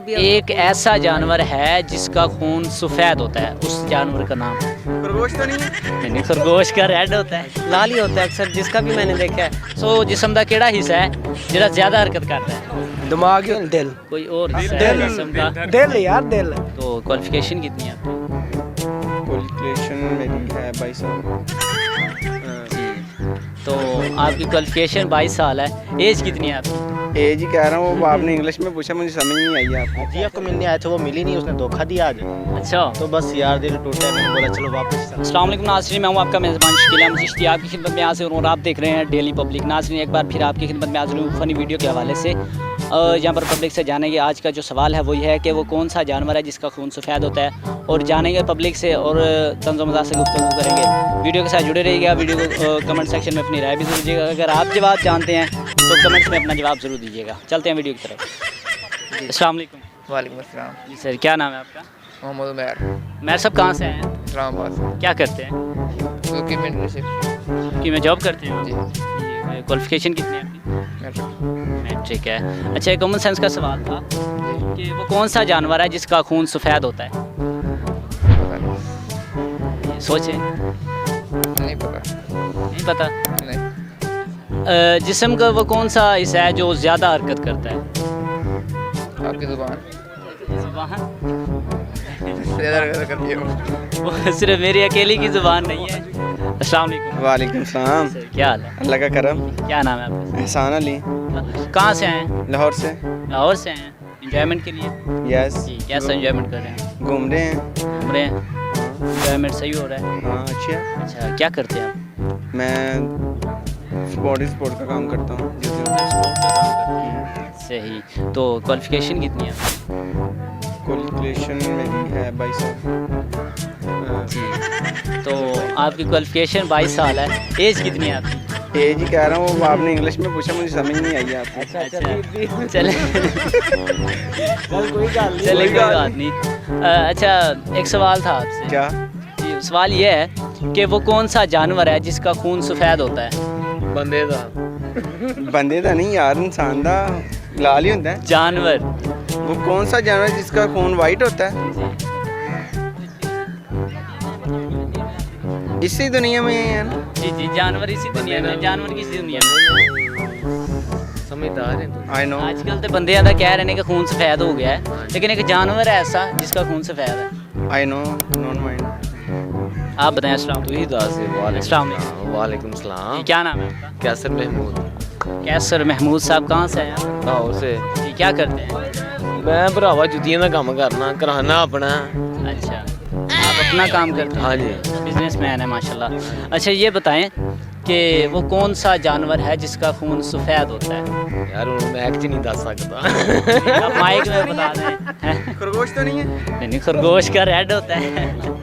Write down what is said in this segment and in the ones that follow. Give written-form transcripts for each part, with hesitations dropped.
भी एक ऐसा जानवर है जिसका खून सफ़ेद होता है, उस जानवर का नाम। खरगोश तो नहीं है? नहीं, खरगोश का रेड होता है। लाल ही होता है अक्सर, जिसका भी मैंने देखा है। सो जिस्म का केड़ा हिस्सा है जिहड़ा ज़्यादा हरकत करता है? दिमाग दिल कोई और हिस्सा है जिस्म का? दिल यार दिल। तो क्वालिफिकेशन कितनी है आपकी? क्वालिफिकेशन मेरी है 22 साल। तो आपकी क्वालिफिकेशन 22 साल है। एज कितनी है आपकी? एज ही कह रहा हूँ, वो आपने इंग्लिश में पूछा, मुझे समझ नहीं आई आपको। जी आपको मिलने आए थे, वो मिली नहीं, उसने धोखा दिया आज। अच्छा। तो बस यार दिल टूटा, मैंने बोला चलो वापस। अस्सलाम वालेकुम नाज़रीन, मैं हूँ आपका मेज़बान शकील अहमद चिश्ती, आपकी खिदमत में हाजिर हूँ और आप देख रहे हैं डेली पब्लिक। नाज़रीन एक बार फिर आपकी खिदमत में हाजिर हूँ फ़नी वीडियो के हवाले से। यहाँ पर पब्लिक से जानेंगे आज का जो सवाल है वही है कि वो कौन सा जानवर है जिसका खून सफ़ेद होता है, और जानेंगे पब्लिक से और तंज़ो मज़ाक से गुफ्तगू करेंगे। वीडियो के साथ जुड़े रहिएगा। वीडियो को कमेंट सेक्शन में अपनी राय भी ज़रूर दीजिएगा। अगर आप जवाब जानते हैं तो कमेंट्स में अपना जवाब ज़रूर दीजिएगा। चलते हैं वीडियो की तरफ। अस्सलाम वालेकुम। वालेकुम अस्सलाम। जी सर, क्या नाम है आपका? मोहम्मद उमैर, मैं सब कहाँ से आए हैं? इस्लामाबाद। क्या करते हैं? डॉक्यूमेंट्री कि मैं जॉब करती हूँ। जी। क्वालिफिकेशन कितनी है आपकी? मेट्रिक। मैट्रिक है। अच्छा, एक कॉमन सेंस का सवाल था जी। कि वो कौन सा जानवर है जिसका खून सफ़ेद होता है? सोचें। नहीं पता। नहीं पता? नहीं। जिस्म का वो कौन सा हिस्सा है जो ज़्यादा हरकत करता है? आपकी ज़ुबान ज़ुबान? ज़्यादा करती है वो सिर्फ मेरी अकेली की ज़ुबान नहीं है। अस्सलाम वालेकुम। वालेकुम सलाम। सर, क्या हाल है? अल्लाह का करम। क्या नाम है आपका? एहसान अली, कहाँ से आए हैं? लाहौर से। लाहौर से आए हैं इंजॉयमेंट के लिए? यस। जी, कैसा इंजॉयमेंट कर रहे हैं? घूम रहे हैं। घूम रहे हैं? इंजॉयमेंट सही हो रहा है? हाँ अच्छा। अच्छा, क्या करते हैं आप? मैं स्पोर्ट का काम करता हूँ। सही। तो क्वालिफिकेशन कितनी है? क्वालिफिकेशन मेरी है 22 साल। जी। तो आपकी क्वालिफिकेशन 22 साल है। एज कितनी है आपकी? एज ही कह रहा हूँ, वो आपने इंग्लिश में पूछा, मुझे समझ नहीं आई आपको। अच्छा, चले कोई गाल नहीं। चले कोई बात नहीं। अच्छा, एक सवाल था आपसे। क्या? जी, सवाल ये है कि वो कौन सा जानवर है जिसका खून सफ़ेद होता है? बंदे का बंदे का नहीं यार, इंसान का लाल ही होता है। जानवर। वो कौन सा जानवर जिसका खून वाइट होता है? इसी दुनिया में है ना? जी जी, जानवर इसी दुनिया में, जानवर किसी दुनिया में। समझदार है तुम। I know. आजकल तो बंदे ज़्यादा कह रहे हैं कि खून सफ़ेद हो गया है, लेकिन एक जानवर है ऐसा जिसका खून सफ़ेद है। I know, don't mind. आप बताएं। अस्सलाम तू ही दास है। अस्सलाम वालेकुम सलाम। क्या नाम है आपका? कैसर महमूद, कैसर महमूद साहब, कहाँ से हैं आप? लाहौर से। जी, क्या करते हैं? मैं भरावा जुतियां का काम करना कराना अपना। अच्छा, आप अपना काम करते हैं? हाँ जी। बिजनेसमैन है माशाल्लाह। अच्छा, ये बताएं कि वो कौन सा जानवर है जिसका खून सफ़ेद होता है? यार मैं एक नहीं दस सकता। आप माइक में बता दें। खरगोश तो नहीं है? नहीं, खरगोश का रेड होता है।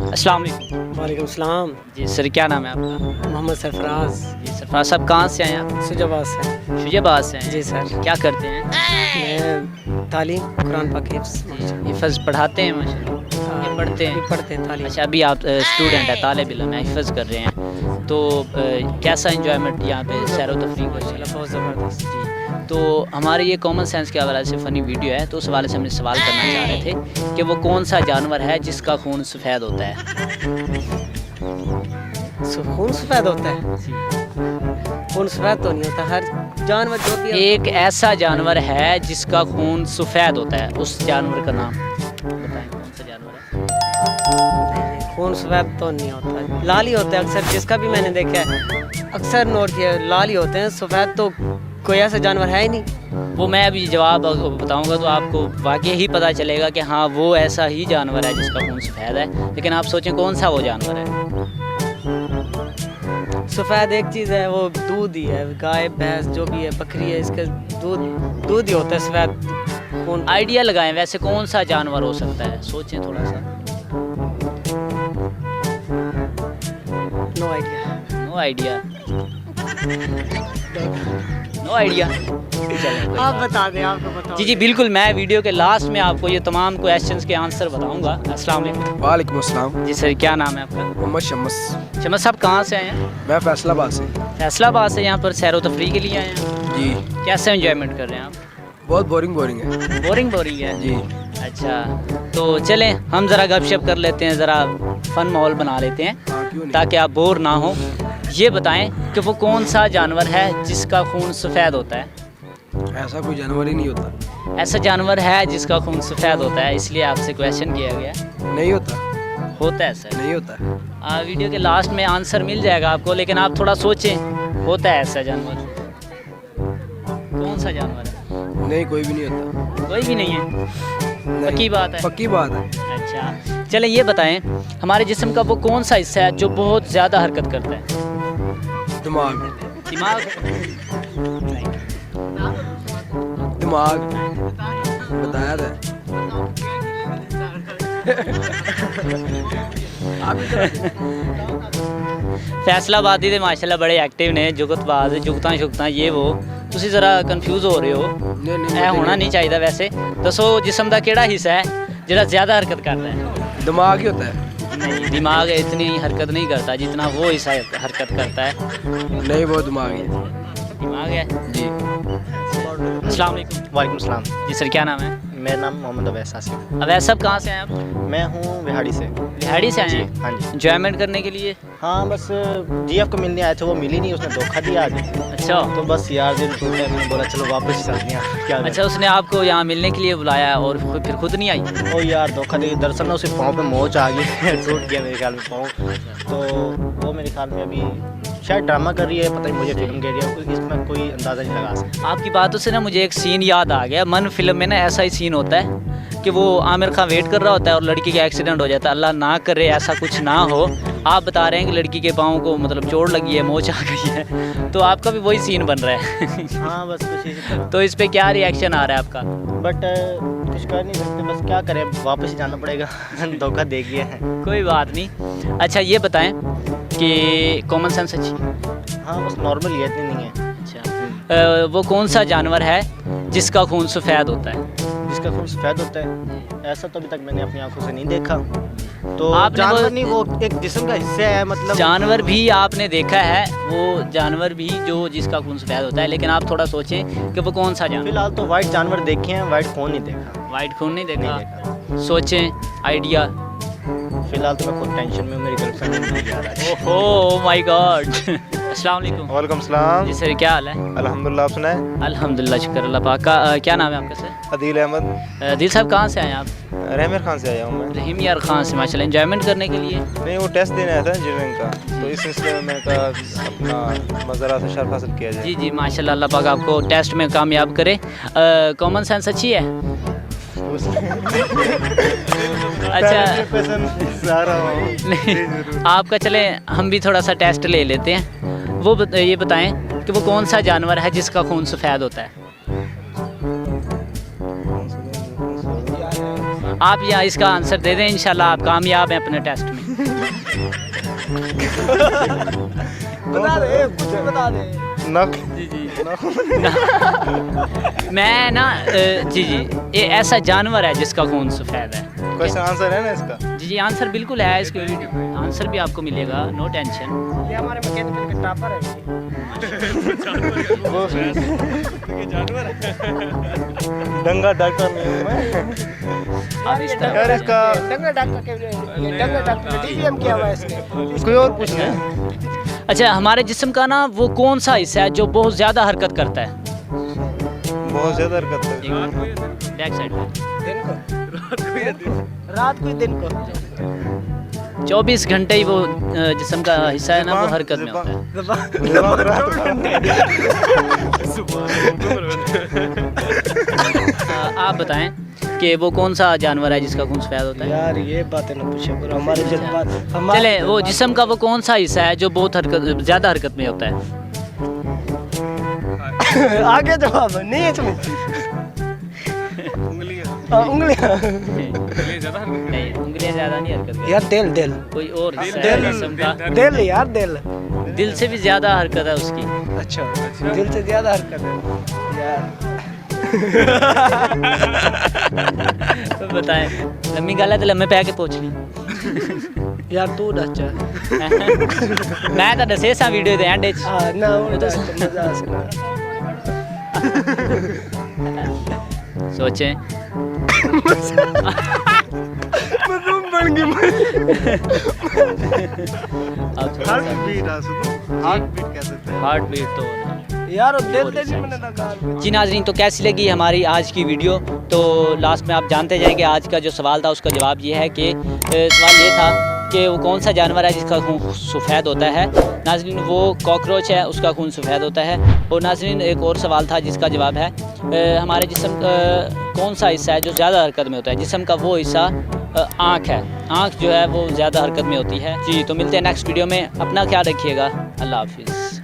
अस्सलाम वालेकुम। वालेकुम सलाम। जी सर, क्या नाम है आपका? मोहम्मद सरफराज, जी सरफराज साहब, कहाँ से आए हैं आप? सुजाबाद से। शुजाबाद से हैं? जी सर। क्या करते हैं? मैं तालीम कुरान पाक हिफ्ज़ हिफ्ज़ पढ़ाते हैं माशाल्लाह? ये पढ़ते हैं? पढ़ते हैं तालीम। अच्छा, अभी आप स्टूडेंट है, तालिब इल्म है, हिफ्ज़ कर रहे हैं, तो कैसा इंजॉयमेंट यहाँ पे सैर व तफरीह को? बहुत ज़बरदस्त। जी। तो हमारे ये कॉमन सेंस के हवाले से फ़नी वीडियो है, तो उस हवाले से हमने सवाल करना चाह रहे थे कि वो कौन सा जानवर है जिसका खून सफ़ेद होता है? खून सफ़ेद होता है? खून सफ़ेद तो नहीं होता, हर जानवर जो भी है। एक ऐसा जानवर है जिसका खून सफ़ेद होता है, उस जानवर का नाम बताएं, कौन सा जानवर है? खून सफ़ेद तो नहीं होता, लाल ही होता है अक्सर, जिसका भी मैंने देखा है अक्सर नोट किया, लाल ही होते हैं। सफ़ेद तो कोई ऐसा जानवर है ही नहीं। वो मैं अभी जवाब बताऊंगा तो आपको वाकई ही पता चलेगा कि हाँ वो ऐसा ही जानवर है जिसका खून सफ़ेद है, लेकिन आप सोचें कौन सा वो जानवर है? सफ़ेद एक चीज़ है, वो दूध ही है, गाय भैंस जो भी है, बकरी है, इसका दूध ही होता है सफ़ेद खून। आइडिया लगाएं, वैसे कौन सा जानवर हो सकता है? सोचें थोड़ा सा। No idea. No idea? No idea? आप बता दें, आपको बताओ। जी जी बिल्कुल, मैं वीडियो के लास्ट में आपको ये तमाम क्वेश्चंस के आंसर बताऊंगा। अस्सलाम वालेकुम। वालेकुम अस्सलाम। जी सर, क्या नाम है आपका? मोहम्मद शमस। शमस साहब, कहाँ से आए हैं? मैं फैसलाबाद से। फैसलाबाद से। यहाँ पर सैर व तफरीह के लिए आए हैं? जी। कैसे एंजॉयमेंट कर रहे हैं आप? बहुत बोरिंग है बोरिंग है जी। अच्छा, तो चलें हम ज़रा गपशप कर लेते हैं, ज़रा फन माहौल बना लेते हैं क्यों नहीं। ताकि आप बोर ना हो। ये बताएं कि वो कौन सा जानवर है जिसका खून सफ़ेद होता है? ऐसा कोई जानवर ही नहीं होता। ऐसा जानवर है जिसका खून सफ़ेद होता है, इसलिए आपसे क्वेश्चन किया गया। नहीं होता। होता है सर। नहीं होता। वीडियो के लास्ट में आंसर मिल जाएगा आपको, लेकिन आप थोड़ा सोचें, होता है ऐसा जानवर। कौन सा जानवर है? नहीं, कोई भी नहीं होता। कोई भी नहीं है? नहीं। पक्की बात है? पक्की बात है। अच्छा, चलें ये बताएं हमारे जिस्म का वो कौन सा हिस्सा है जो बहुत ज़्यादा हरकत करता है? दिमाग। दिमाग? दिमाग बताया था। फैसलाबादी ਦੇ ਮਾਸ਼ਾਅੱਲਾ ਬੜੇ ਐਕਟਿਵ ਨੇ, ਜੁਗਤਬਾਜ਼ ਜੁਗਤਾਂ ਸ਼ੁਗਤਾਂ ਇਹ वो ਤੁਸੀਂ ਜ਼ਰਾ ਕਨਫਿਊਜ਼ ਹੋ ਰਹੇ ਹੋ। नहीं ਇਹ ਹੋਣਾ ਨਹੀਂ ਚਾਹੀਦਾ। ਵੈਸੇ ਦੱਸੋ ਜਿਸਮ ਦਾ ਕਿਹੜਾ ਹਿੱਸਾ ਹੈ ਜਿਹੜਾ ज़्यादा हरकत करता है? दिमाग ही होता है। नहीं, दिमाग इतनी हरकत नहीं करता जितना वो हिस्सा हरकत करता है। नहीं, वो दिमाग ही है दिमाग है जी। अस्सलाम वालेकुम। वालेकुम सलाम। जी सर, क्या नाम है? मेरा नाम मोहम्मद अवैस आसिफ। अब ऐसा सब कहाँ से हैं आप? मैं हूँ बिहाड़ी से। बिहाड़ी से आए जी, हैं हाँ जी। एंजॉयमेंट करने के लिए? हाँ, बस जीएफ को मिलने आए थे, वो मिली नहीं, उसने धोखा दिया आज। अच्छा। तो बस यार दिन टूटे, मैंने बोला चलो वापस चलते हैं। क्या करें? अच्छा, उसने आपको यहाँ मिलने के लिए बुलाया और फिर खुद नहीं आई? ओ यार धोखा दे, दरअसल ना उसे पाँव पे मोच आ गई टूट गया मेरे ख्याल में पाँव। तो वो मेरे ख्याल में अभी शायद ड्रामा कर रही है, पता नहीं मुझे फिल्म कह रही है, इसमें कोई अंदाज़ा नहीं लगा सकता। आपकी बातों से ना मुझे एक सीन याद आ गया। मन फिल्म में ना ऐसा ही सीन होता है कि वो आमिर खान वेट कर रहा होता है और लड़की का एक्सीडेंट हो जाता है। अल्लाह ना करे ऐसा कुछ ना हो। आप बता रहे हैं कि लड़की के पाँव को मतलब चोट लगी है, मोच आ गई है, तो आपका भी वही सीन बन रहा है। हाँ बस कुछ इसी तरह। तो इस पे क्या रिएक्शन आ रहा है आपका? बट कुछ कर नहीं सकते, बस क्या करें, वापस ही जाना पड़ेगा धोखा दे गया है। कोई बात नहीं। अच्छा ये बताएं कि कॉमन सेंस अच्छी? हाँ बस नॉर्मल ही है, इतनी नहीं है। अच्छा, वो कौन सा जानवर है जिसका खून सफ़ेद होता है? जिसका खून सफ़ेद होता है, ऐसा तो अभी तक मैंने अपनी आंखों से नहीं देखा। तो आपने जानवर वो- नहीं, वो एक जिस्म का हिस्सा है, मतलब जानवर भी आपने देखा है, वो जानवर भी जो जिसका खून सफ़ेद होता है, लेकिन आप थोड़ा सोचें कि वो कौन सा जानवर? फिलहाल तो वाइट जानवर देखे हैं, वाइट खून नहीं देखा। वाइट खून नहीं देखा? नहीं देखा। सोचें, आइडिया। फिलहाल तो मैं खुद टेंशन में हूँ, मेरी गर्लफ्रेंड नहीं आ रहा है। Oh my God. अस्सलाम वालेकुम। वालेकुम सलाम। जी सर, क्या हाल है? अल्हम्दुलिल्लाह, आप सुनाए? अल्हम्दुलिल्लाह, शुक्र अल्लाह पाक का। क्या नाम है आपका सर? अदील अहमद। दिल साहब कहाँ से आए हैं आप? रहमर खान से आया हूँ मैं। रहीम यार खान से। माशाल्लाह, एंजॉयमेंट करने के लिए? नहीं, वो टेस्ट देने आया था इंजीनियरिंग का, तो इस सिलसिले में मैंने कहा अपना मज़रा से शर्फ हासिल किया जाए। जी जी, माशाल्लाह, अल्लाह पाक आपको टेस्ट में कामयाब करे। कॉमन सेंस अच्छी है? अच्छा नहीं, आपका चले हम भी थोड़ा सा टेस्ट ले लेते हैं। वो ये बताएं कि वो कौन सा जानवर है जिसका खून सफ़ेद होता है? आप या इसका आंसर दे दें, इंशाल्लाह आप कामयाब हैं अपने टेस्ट में। बता दे, मुझे बता दे। नक। जी जी मैं ना जी जी, ये ऐसा जानवर है जिसका खून सफ़ेद है। क्वेश्चन आंसर है ना इसका? जी जी, आंसर बिल्कुल है, इसके आंसर भी आपको मिलेगा, नो टेंशन। ये हमारे मैकेनिकल के टॉपर है। दंगा डॉक्टर नहीं हूँ मैं। आप इस तरह यार इसका डंगर डॉक्टर के डंगर डॉक्टर डीवीएम किया हुआ है इसने। कोई और पूछ लें। अच्छा, हमारे जिस्म का ना वो कौन सा हिस्सा है जो बहुत ज़्यादा हरकत करता है? बहुत ज़्यादा हरकत है। बैक साइड पे। दिन को रात को दिन को 24 घंटे ही वो जिस्म का हिस्सा है ना, वो हरकत में होता है। आप बताएं कि वो कौन सा जानवर है जिसका खून सफ़ेद होता है? यार ये बातें ना पूछो करो, हमारे जज्बात हमारे चले, वो जिस्म का वो कौन सा हिस्सा है जो बहुत ज़्यादा हरकत में होता है? आगे जवाब नहीं है तुम्हें। उंगलियां नहीं, उंगलियां ज़्यादा नहीं हरकत करती। यार दिल दिल कोई और हिस्सा है दिल जिस्म का? दिल यार दिल। दिल से भी ज़्यादा हरकत है उसकी। अच्छा, दिल से ज्यादा हरकत है यार। तो बताएं, लम्बी गल है तो लम्बे पै के पूछ ली। यार तू दस मैं तो दसे सा वीडियो दे एंड हाँ ना वो मजा आ सोचें। हार्ट बीट तो यार दिल दे नहीं मैंने लगा। जी नाजरीन, तो कैसी लगी हमारी आज की वीडियो। तो लास्ट में आप जानते जाएंगे आज का जो सवाल था उसका जवाब ये है कि सवाल ये था कि वो कौन सा जानवर है जिसका खून सफ़ेद होता है। नाजरीन वो कॉकरोच है, उसका खून सफ़ेद होता है। और नाजरीन एक और सवाल था जिसका जवाब है हमारे जिस्म कौन सा हिस्सा है जो ज़्यादा हरकत में होता है। जिस्म का वो हिस्सा आँख है। आँख जो है वो ज़्यादा हरकत में होती है। जी तो मिलते हैं नेक्स्ट वीडियो में। अपना ख्याल रखिएगा। अल्लाह हाफिज़।